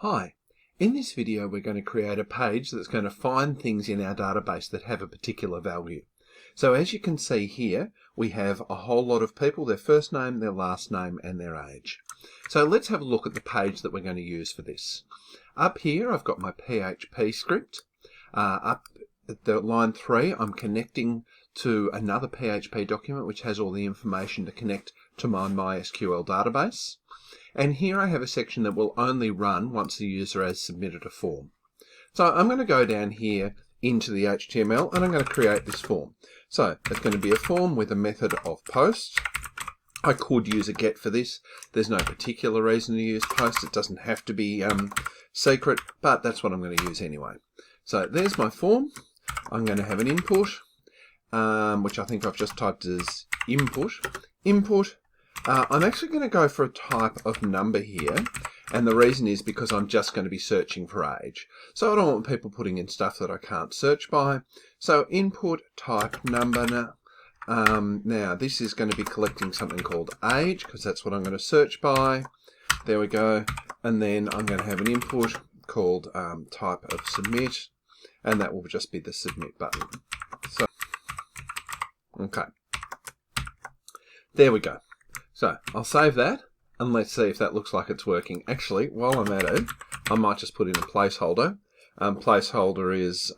Hi, in this video we're going to create a page that's going to find things in our database that have a particular value. So as you can see here, we have a whole lot of people, their first name, their last name and their age. So let's have a look at the page that we're going to use for this. Up here I've got my PHP script. Up at the line 3 I'm connecting to another PHP document which has all the information to connect to my MySQL database. And here I have a section that will only run once the user has submitted a form. So I'm going to go down here into the HTML and I'm going to create this form. So it's going to be a form with a method of post. I could use a get for this. There's no particular reason to use post. It doesn't have to be secret, but that's what I'm going to use anyway. So there's my form. I'm going to have an input, which I think I've just typed as input. I'm actually going to go for a type of number here, and the reason is because I'm just going to be searching for age. So I don't want people putting in stuff that I can't search by. So input type number. Now this is going to be collecting something called age, because that's what I'm going to search by. There we go. And then I'm going to have an input called type of submit, and that will just be the submit button. So, okay. There we go. So I'll save that and let's see if that looks like it's working. Actually, while I'm at it, I might just put in a placeholder. Placeholder is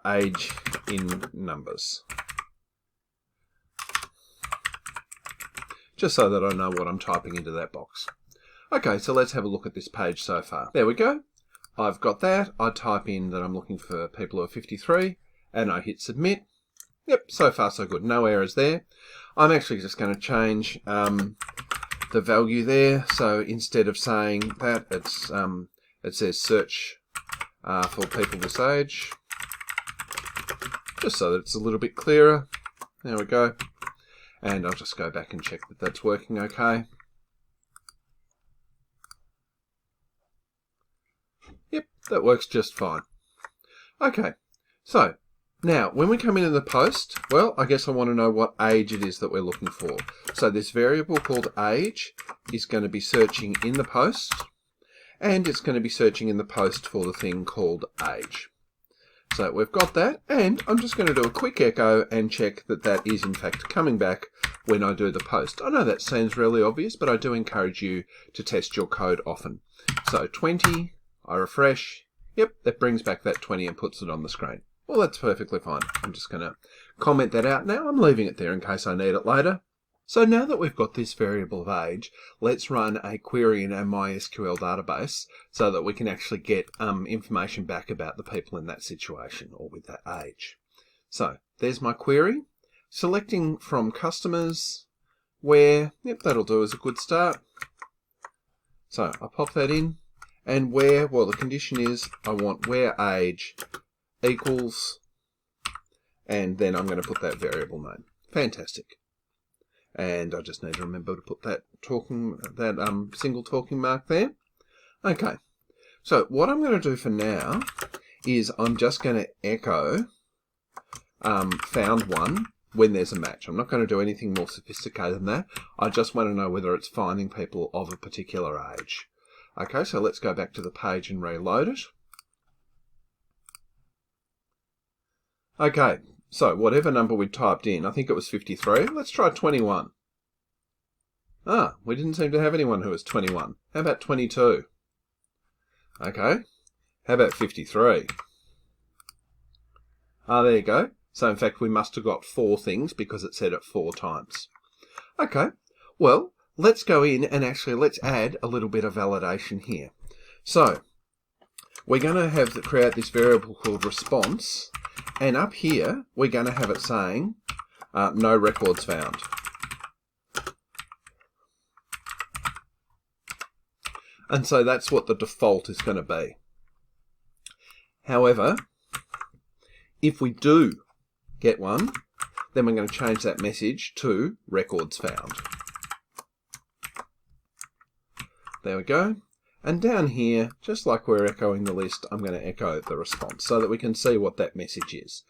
age in numbers. Just so that I know what I'm typing into that box. Okay, so let's have a look at this page so far. There we go. I've got that. I type in that I'm looking for people who are 53 and I hit submit. Yep, so far so good. No errors there. I'm actually just going to change the value there. So instead of saying that, it says search for people this age. Just so that it's a little bit clearer. There we go. And I'll just go back and check that that's working okay. Yep, that works just fine. Okay, so now, when we come into the post, well, I guess I want to know what age it is that we're looking for. So this variable called age is going to be searching in the post, and it's going to be searching in the post for the thing called age. So we've got that, and I'm just going to do a quick echo and check that that is in fact coming back when I do the post. I know that seems really obvious, but I do encourage you to test your code often. So 20, I refresh, yep, that brings back that 20 and puts it on the screen. Well, that's perfectly fine. I'm just going to comment that out now. I'm leaving it there in case I need it later. So now that we've got this variable of age, let's run a query in our MySQL database so that we can actually get information back about the people in that situation or with that age. So there's my query. Selecting from customers where, yep, that'll do as a good start. So I pop that in, and where, well, the condition is I want where age equals, and then I'm going to put that variable name. Fantastic. And I just need to remember to put that single talking mark there. Okay. So what I'm going to do for now is I'm just going to echo found one when there's a match. I'm not going to do anything more sophisticated than that. I just want to know whether it's finding people of a particular age. Okay, so let's go back to the page and reload it. Okay, so whatever number we typed in, I think it was 53. Let's try 21. Ah, we didn't seem to have anyone who was 21. How about 22? Okay, how about 53? Ah, there you go. So in fact, we must have got 4 things because it said it 4 times. Okay, well, let's go in and actually let's add a little bit of validation here. So we're going to create this variable called response. And up here, we're going to have it saying, no records found. And so that's what the default is going to be. However, if we do get one, then we're going to change that message to records found. There we go. And down here, just like we're echoing the list, I'm going to echo the response so that we can see what that message is.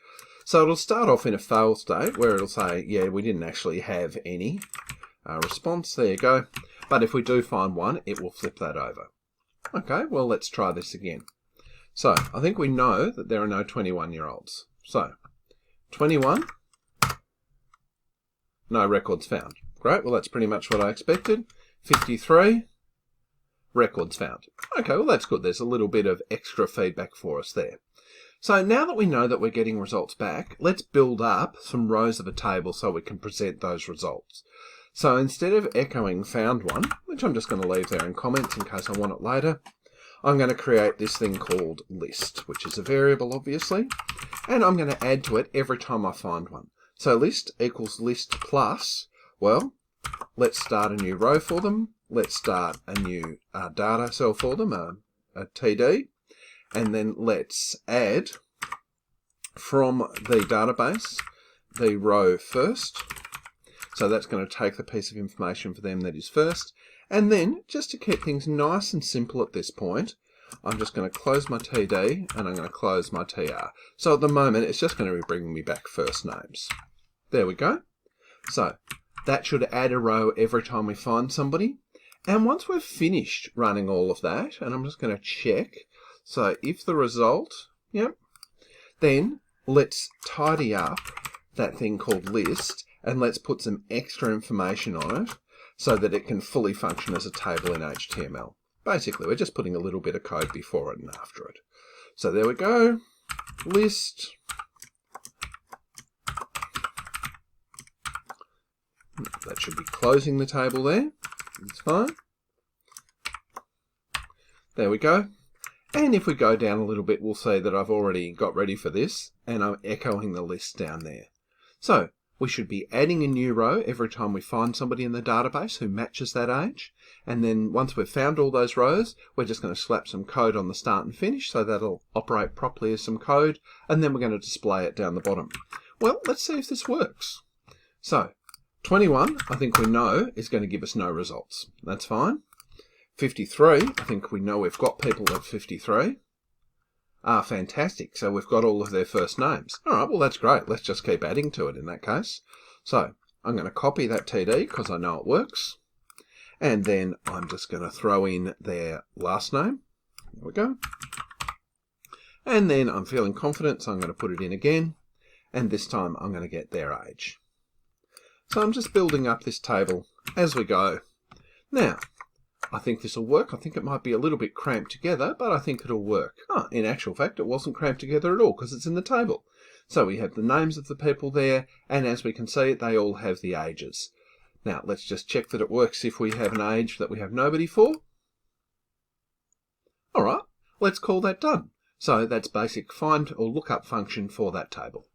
So it'll start off in a fail state where it'll say, yeah, we didn't actually have any response. There you go. But if we do find one, it will flip that over. Okay, well, let's try this again. So I think we know that there are no 21-year-olds. So 21, no records found. Great, well, that's pretty much what I expected. 53, records found. Okay, well, that's good. There's a little bit of extra feedback for us there. So now that we know that we're getting results back, let's build up some rows of a table so we can present those results. So instead of echoing found one, which I'm just going to leave there in comments in case I want it later, I'm going to create this thing called list, which is a variable, obviously, and I'm going to add to it every time I find one. So list equals list plus, well, let's start a new row for them. Let's start a new data cell for them, a TD, and then let's add from the database the row first. So that's going to take the piece of information for them that is first. And then, just to keep things nice and simple at this point, I'm just going to close my TD and I'm going to close my TR. So at the moment, it's just going to be bringing me back first names. There we go. So that should add a row every time we find somebody. And once we've finished running all of that, and I'm just going to check, so if the result, yep, then let's tidy up that thing called list and let's put some extra information on it so that it can fully function as a table in HTML. Basically, we're just putting a little bit of code before it and after it. So there we go, list. That should be closing the table there. It's fine. There we go. And if we go down a little bit, we'll see that I've already got ready for this, and I'm echoing the list down there. So we should be adding a new row every time we find somebody in the database who matches that age. And then once we've found all those rows, we're just going to slap some code on the start and finish, so that'll operate properly as some code, and then we're going to display it down the bottom. Well, let's see if this works. So 21, I think we know, is going to give us no results. That's fine. 53, I think we know we've got people at 53. Ah, fantastic. So we've got all of their first names. All right, well, that's great. Let's just keep adding to it in that case. So I'm going to copy that TD because I know it works. And then I'm just going to throw in their last name. There we go. And then I'm feeling confident, so I'm going to put it in again. And this time I'm going to get their age. So I'm just building up this table as we go. Now, I think this will work. I think it might be a little bit cramped together, but I think it'll work. Oh, in actual fact, it wasn't cramped together at all because it's in the table. So we have the names of the people there, and as we can see, they all have the ages. Now, let's just check that it works if we have an age that we have nobody for. All right, let's call that done. So that's basic find or lookup function for that table.